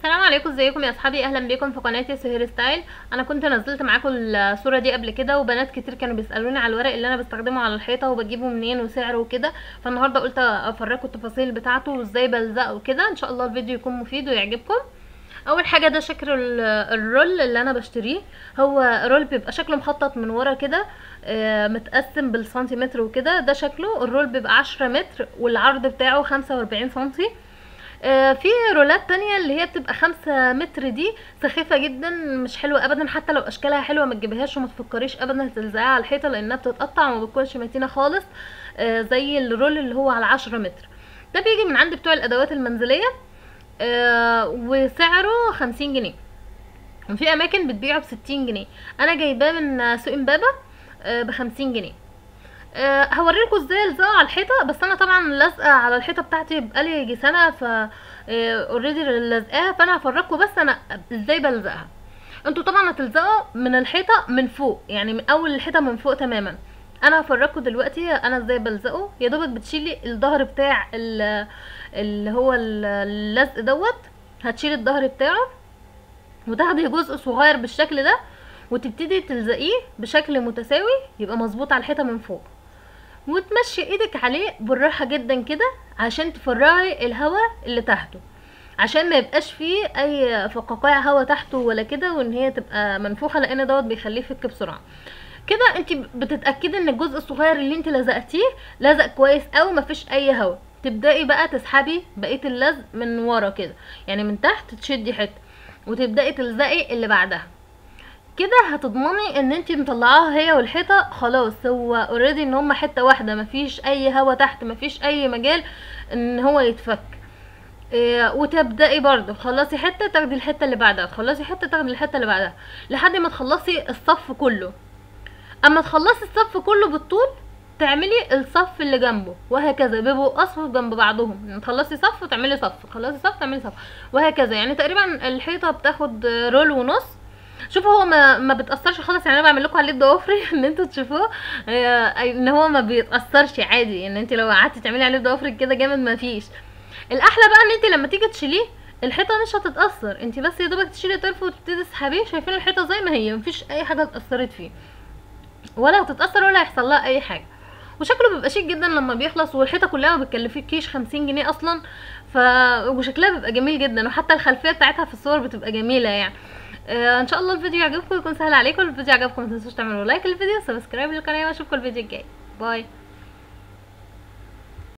السلام عليكم، ازيكم يا اصحابي؟ اهلا بكم في قناتي سهير ستايل. انا كنت نزلت معاكم الصوره دي قبل كده، وبنات كتير كانوا بيسالوني على الورق اللي انا بستخدمه على الحيطه وبجيبه منين وسعره وكده. فالنهارده قلت افرجكم التفاصيل بتاعته وازاي بلزقه وكده. ان شاء الله الفيديو يكون مفيد ويعجبكم. اول حاجه ده شكل الرول اللي انا بشتريه. هو رول بيبقى شكله مخطط من ورا كده، متقسم بالسنتيمتر وكده. ده شكله الرول بيبقى 10 متر والعرض بتاعه 45 سنتي. في رولات تانية اللي هي بتبقى 5 متر، دي سخيفة جدا مش حلوة ابدا. حتى لو اشكالها حلوة ما تجيبهاش وما تفكريش ابدا تلزقها على الحيطة، لانها بتتقطع وما بتكونش متينة خالص. زي الرول اللي هو على 10 متر. ده بيجي من عند بتوع الادوات المنزلية، وسعره 50 جنيه. وفي اماكن بتبيعه ب60 جنيه. انا جايباه من سوق امبابة ب50 جنيه. هوريلكوا ازاي الزقه على الحيطه. بس انا طبعا لازقه على الحيطه بتاعتي بقالي يجي سنه، ف اوريدي لازقاها. فانا هفرجكوا بس انا ازاي بلزقها. انتوا طبعا هتلزقوا من الحيطه من فوق، يعني من اول الحيطه من فوق تماما. انا هفرجكوا دلوقتي انا ازاي بلزقه. يا دوبك بتشيلي الظهر بتاع اللي هو اللزق دوت. هتشيلي الظهر بتاعه وتاخدي جزء صغير بالشكل ده، وتبتدي تلزقيه بشكل متساوي يبقى مظبوط على الحيطه من فوق، وتمشي ايدك عليه بالراحه جدا كده عشان تفرغي الهواء اللي تحته، عشان ما يبقاش فيه اي فقاقيع هواء تحته ولا كده، وان هي تبقى منفوخه، لان دوت بيخليه يفك بسرعه. كده انت بتتاكدي ان الجزء الصغير اللي انت لزقتيه لزق كويس قوي مفيش اي هواء. تبداي بقى تسحبي بقيه اللزق من ورا كده، يعني من تحت تشدي حته وتبداي تلزقي اللي بعدها. كده هتضمني ان انتي مطلعاها هي والحيطه خلاص. هو اوريدي ان هما حته واحده، مفيش اي هوا تحت، مفيش اي مجال ان هو يتفك. وتبداي برضو خلصي حته تاخدي الحته اللي بعدها، تخلصي حته تاخدي الحته اللي بعدها، لحد ما تخلصي الصف كله. اما تخلصي الصف كله بالطول تعملي الصف اللي جنبه، وهكذا. بيبقوا اصف جنب بعضهم، يعني تخلصي صف وتعملي صف، تخلصي صف تعملي صف، وهكذا. يعني تقريبا الحيطه بتاخد رول ونص. شوفوا هو ما بتاثرش خالص، يعني انا بعمل لكم عليه الضوافري ان انتوا تشوفوه. ان هو ما بيتاثرش عادي، ان انت لو قعدتي تعملي عليه ضوافري كده جامد ما فيش. الاحلى بقى ان انت لما تيجي تشيليه الحيطه مش هتتاثر. انت بس يا دوبك تشيلي طرف وتبتدي تسحبيه، شايفين الحيطه زي ما هي، مفيش اي حاجه اتاثرت فيه، ولا هتتاثر ولا هيحصل لها اي حاجه. وشكله بيبقى شيك جدا لما بيخلص، والحيطه كلها ما بتكلفكيش 50 جنيه اصلا. وشكلها بيبقى جميل جدا، وحتى الخلفيه بتاعتها في الصور بتبقى جميله يعني. ان شاء الله الفيديو يعجبكم ويكون سهل عليكم. الفيديو عجبكم ما تنسوش تعملوا لايك للفيديو، سبسكرايب للقناه، واشوفكم الفيديو الجاي. باي.